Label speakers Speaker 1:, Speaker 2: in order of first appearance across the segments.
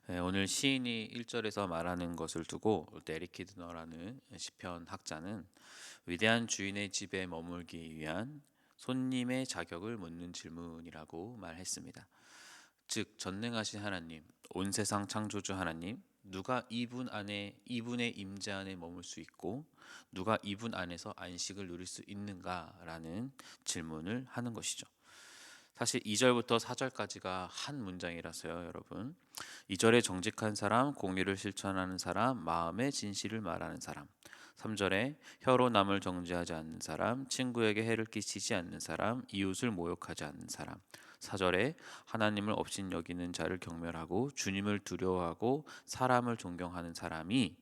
Speaker 1: 오늘 시인이 1절에서 말하는 것을 두고 에릭 키드너라는 시편 학자는 위대한 주인의 집에 머물기 위한 손님의 자격을 묻는 질문이라고 말했습니다. 즉 전능하신 하나님, 온 세상 창조주 하나님, 누가 이분의 임재 안에 머물 수 있고 누가 이분 안에서 안식을 누릴 수 있는가라는 질문을 하는 것이죠. 사실 2절부터 4절까지가 한 문장이라서요, 여러분. 2절에 정직한 사람, 공의를 실천하는 사람, 마음의 진실을 말하는 사람. 3절에 혀로 남을 정죄하지 않는 사람, 친구에게 해를 끼치지 않는 사람, 이웃을 모욕하지 않는 사람. 4절에 하나님을 업신여기는 자를 경멸하고 주님을 두려워하고 사람을 존경하는 사람이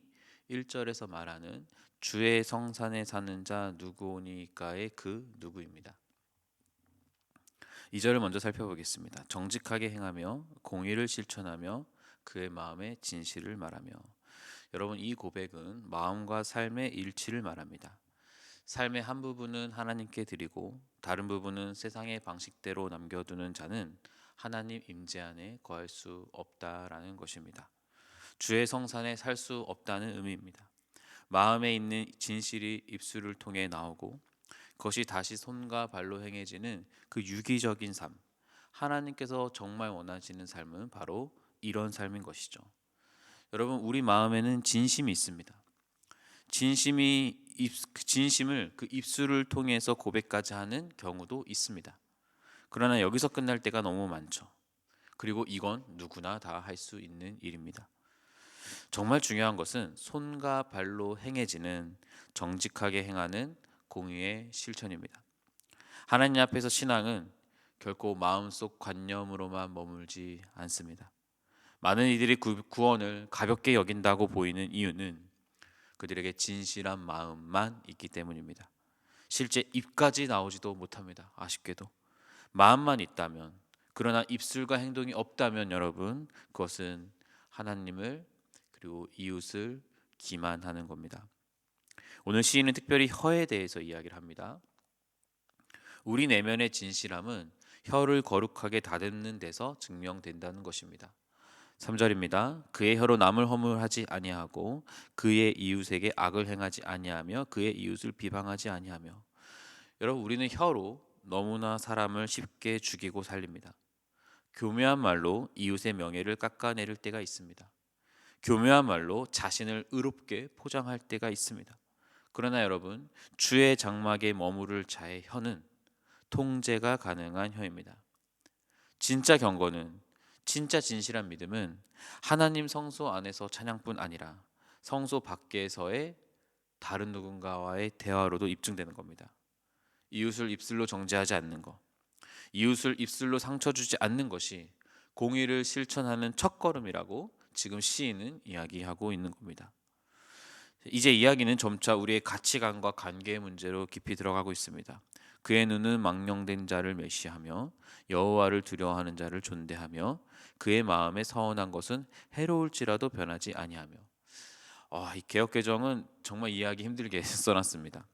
Speaker 1: 1절에서 말하는 주의 성산에 사는 자 누구오니까의 그 누구입니다. 2절을 먼저 살펴보겠습니다. 정직하게 행하며 공의를 실천하며 그의 마음의 진실을 말하며. 여러분, 이 고백은 마음과 삶의 일치를 말합니다. 삶의 한 부분은 하나님께 드리고 다른 부분은 세상의 방식대로 남겨두는 자는 하나님 임재 안에 거할 수 없다라는 것입니다. 주의 성산에 살 수 없다는 의미입니다. 마음에 있는 진실이 입술을 통해 나오고 그것이 다시 손과 발로 행해지는 그 유기적인 삶, 하나님께서 정말 원하시는 삶은 바로 이런 삶인 것이죠. 여러분, 우리 마음에는 진심이 있습니다. 진심을 그 입술을 통해서 고백까지 하는 경우도 있습니다. 그러나 여기서 끝날 때가 너무 많죠. 그리고 이건 누구나 다 할 수 있는 일입니다. 정말 중요한 것은 손과 발로 행해지는 정직하게 행하는 공의의 실천입니다. 하나님 앞에서 신앙은 결코 마음속 관념으로만 머물지 않습니다. 많은 이들이 구원을 가볍게 여긴다고 보이는 이유는 그들에게 진실한 마음만 있기 때문입니다. 실제 입까지 나오지도 못합니다. 아쉽게도. 마음만 있다면, 그러나 입술과 행동이 없다면 여러분, 그것은 하나님을 그리고 이웃을 기만하는 겁니다. 오늘 시인은 특별히 혀에 대해서 이야기를 합니다. 우리 내면의 진실함은 혀를 거룩하게 다듬는 데서 증명된다는 것입니다. 3절입니다. 그의 혀로 남을 허물하지 아니하고 그의 이웃에게 악을 행하지 아니하며 그의 이웃을 비방하지 아니하며. 여러분, 우리는 혀로 너무나 사람을 쉽게 죽이고 살립니다. 교묘한 말로 이웃의 명예를 깎아내릴 때가 있습니다. 교묘한 말로 자신을 의롭게 포장할 때가 있습니다. 그러나 여러분, 주의 장막에 머무를 자의 혀는 통제가 가능한 혀입니다. 진짜 경건은, 진짜 진실한 믿음은 하나님 성소 안에서 찬양뿐 아니라 성소 밖에서의 다른 누군가와의 대화로도 입증되는 겁니다. 이웃을 입술로 정죄하지 않는 것, 이웃을 입술로 상처 주지 않는 것이 공의를 실천하는 첫걸음이라고 지금 시인은 이야기하고 있는 겁니다. 이제 이야기는 점차 우리의 가치관과 관계의 문제로 깊이 들어가고 있습니다. 그의 눈은 망령된 자를 멸시하며 여호와를 두려워하는 자를 존대하며 그의 마음에 서운한 것은 해로울지라도 변하지 아니하며. 이 개역개정은 정말 이해하기 힘들게 써놨습니다.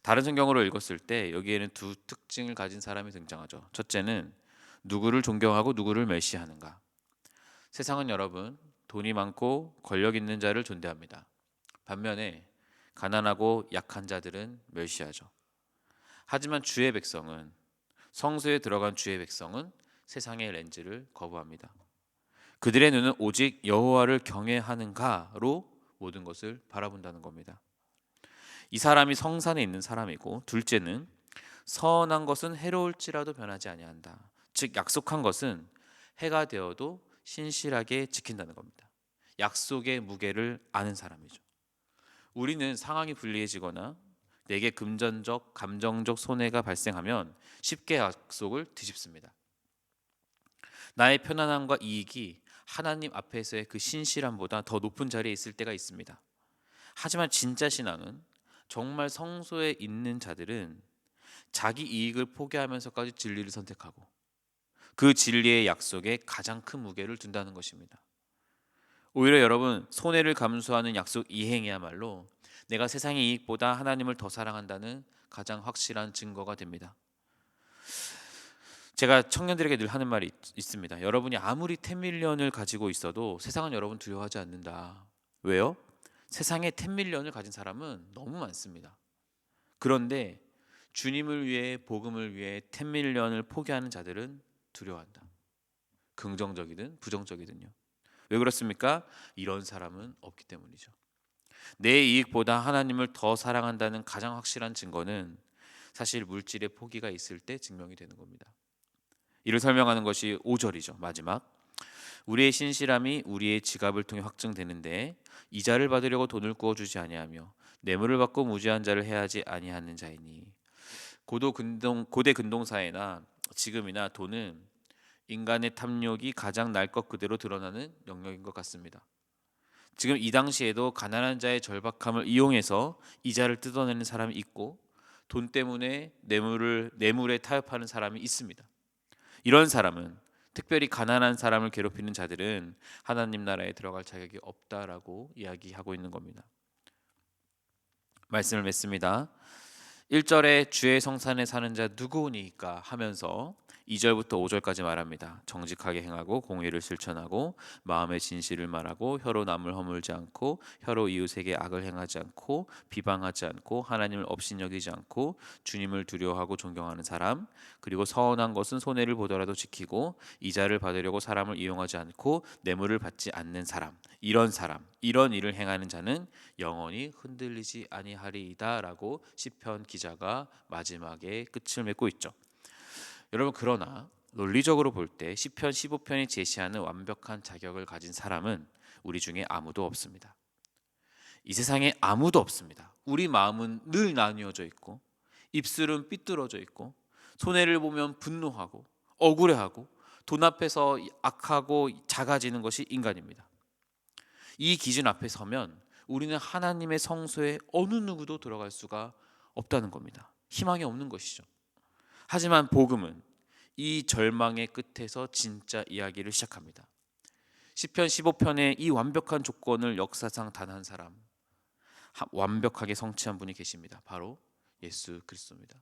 Speaker 1: 다른 성경으로 읽었을 때 여기에는 두 특징을 가진 사람이 등장하죠. 첫째는 누구를 존경하고 누구를 멸시하는가. 세상은 여러분, 돈이 많고 권력 있는 자를 존대합니다. 반면에 가난하고 약한 자들은 멸시하죠. 하지만 주의 백성은, 성소에 들어간 주의 백성은 세상의 렌즈를 거부합니다. 그들의 눈은 오직 여호와를 경외하는가로 모든 것을 바라본다는 겁니다. 이 사람이 성산에 있는 사람이고, 둘째는 선한 것은 해로울지라도 변하지 아니한다. 즉 약속한 것은 해가 되어도 신실하게 지킨다는 겁니다. 약속의 무게를 아는 사람이죠. 우리는 상황이 불리해지거나 내게 금전적, 감정적 손해가 발생하면 쉽게 약속을 뒤집습니다. 나의 편안함과 이익이 하나님 앞에서의 그 신실함보다 더 높은 자리에 있을 때가 있습니다. 하지만 진짜 신앙은, 정말 성소에 있는 자들은 자기 이익을 포기하면서까지 진리를 선택하고 그 진리의 약속에 가장 큰 무게를 둔다는 것입니다. 오히려 여러분, 손해를 감수하는 약속 이행이야말로 내가 세상의 이익보다 하나님을 더 사랑한다는 가장 확실한 증거가 됩니다. 제가 청년들에게 늘 하는 말이 있습니다. 여러분이 아무리 10밀리언을 가지고 있어도 세상은 여러분 두려워하지 않는다. 왜요? 세상에 10밀리언을 가진 사람은 너무 많습니다. 그런데 주님을 위해, 복음을 위해 10밀리언을 포기하는 자들은 두려워한다. 긍정적이든 부정적이든요. 왜 그렇습니까? 이런 사람은 없기 때문이죠. 내 이익보다 하나님을 더 사랑한다는 가장 확실한 증거는 사실 물질의 포기가 있을 때 증명이 되는 겁니다. 이를 설명하는 것이 5절이죠. 마지막. 우리의 신실함이 우리의 지갑을 통해 확증되는데 이자를 받으려고 돈을 구워주지 아니하며 뇌물을 받고 무죄한 자를 해하지 아니하는 자이니. 고대 근동사회나 지금이나 돈은 인간의 탐욕이 가장 날 것 그대로 드러나는 영역인 것 같습니다. 지금 이 당시에도 가난한 자의 절박함을 이용해서 이자를 뜯어내는 사람이 있고 돈 때문에 뇌물에 타협하는 사람이 있습니다. 이런 사람은, 특별히 가난한 사람을 괴롭히는 자들은 하나님 나라에 들어갈 자격이 없다라고 이야기하고 있는 겁니다. 말씀을 맺습니다. 1절에 주의 성산에 사는 자 누구니까 하면서 2절부터 5절까지 말합니다. 정직하게 행하고 공의를 실천하고 마음의 진실을 말하고 혀로 남을 허물지 않고 혀로 이웃에게 악을 행하지 않고 비방하지 않고 하나님을 업신여기지 않고 주님을 두려워하고 존경하는 사람, 그리고 서운한 것은 손해를 보더라도 지키고 이자를 받으려고 사람을 이용하지 않고 뇌물을 받지 않는 사람, 이런 일을 행하는 자는 영원히 흔들리지 아니하리이다라고 시편 기자가 마지막에 끝을 맺고 있죠. 여러분, 그러나 논리적으로 볼 때 시편 15편이 제시하는 완벽한 자격을 가진 사람은 우리 중에 아무도 없습니다. 이 세상에 아무도 없습니다. 우리 마음은 늘 나뉘어져 있고 입술은 삐뚤어져 있고 손해를 보면 분노하고 억울해하고 돈 앞에서 악하고 작아지는 것이 인간입니다. 이 기준 앞에 서면 우리는 하나님의 성소에 어느 누구도 들어갈 수가 없다는 겁니다. 희망이 없는 것이죠. 하지만 복음은 이 절망의 끝에서 진짜 이야기를 시작합니다. 시편 15편의 이 완벽한 조건을 역사상 단 한 사람, 완벽하게 성취한 분이 계십니다. 바로 예수 그리스도입니다.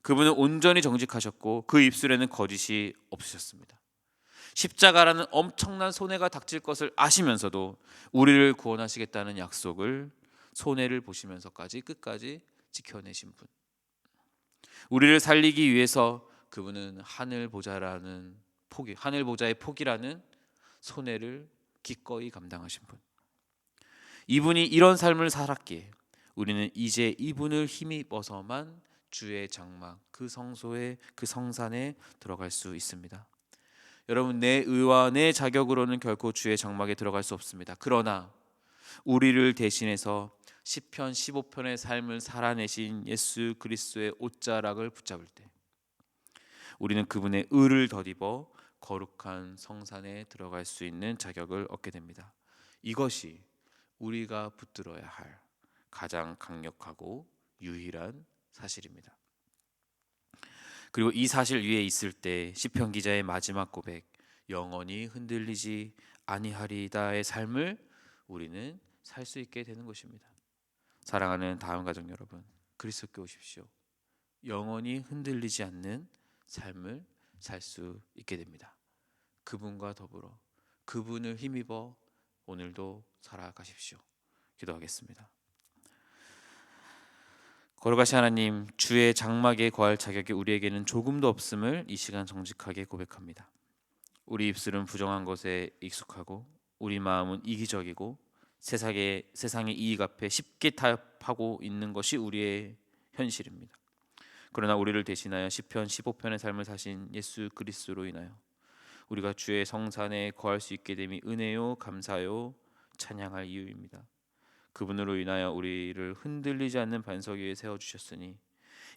Speaker 1: 그분은 온전히 정직하셨고 그 입술에는 거짓이 없으셨습니다. 십자가라는 엄청난 손해가 닥칠 것을 아시면서도 우리를 구원하시겠다는 약속을 손해를 보시면서까지 끝까지 지켜내신 분. 우리를 살리기 위해서 그분은 하늘 보자의 포기라는 손해를 기꺼이 감당하신 분. 이분이 이런 삶을 살았기에 우리는 이제 이분을 힘입어서만 주의 장막, 그 성소에, 그 성산에 들어갈 수 있습니다. 여러분, 내 의와 내 자격으로는 결코 주의 장막에 들어갈 수 없습니다. 그러나 우리를 대신해서 시편 15편의 삶을 살아내신 예수 그리스도의 옷자락을 붙잡을 때 우리는 그분의 의를 덧입어 거룩한 성산에 들어갈 수 있는 자격을 얻게 됩니다. 이것이 우리가 붙들어야 할 가장 강력하고 유일한 사실입니다. 그리고 이 사실 위에 있을 때 시편 기자의 마지막 고백, 영원히 흔들리지 아니하리다의 삶을 우리는 살 수 있게 되는 것입니다. 사랑하는 다음 가족 여러분, 그리스도께 오십시오. 영원히 흔들리지 않는 삶을 살 수 있게 됩니다. 그분과 더불어 그분을 힘입어 오늘도 살아가십시오. 기도하겠습니다. 거룩하신 하나님, 주의 장막에 거할 자격이 우리에게는 조금도 없음을 이 시간 정직하게 고백합니다. 우리 입술은 부정한 것에 익숙하고 우리 마음은 이기적이고 세상의 이익 앞에 쉽게 타협하고 있는 것이 우리의 현실입니다. 그러나 우리를 대신하여 시편 15편의 삶을 사신 예수 그리스도로 인하여 우리가 주의 성산에 거할 수 있게 됨이 은혜요 감사요 찬양할 이유입니다. 그분으로 인하여 우리를 흔들리지 않는 반석 위에 세워주셨으니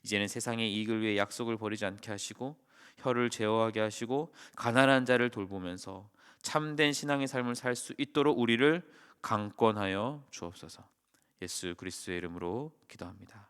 Speaker 1: 이제는 세상의 이익을 위해 약속을 버리지 않게 하시고 혀를 제어하게 하시고 가난한 자를 돌보면서 참된 신앙의 삶을 살 수 있도록 우리를 강권하여 주옵소서. 예수 그리스도의 이름으로 기도합니다.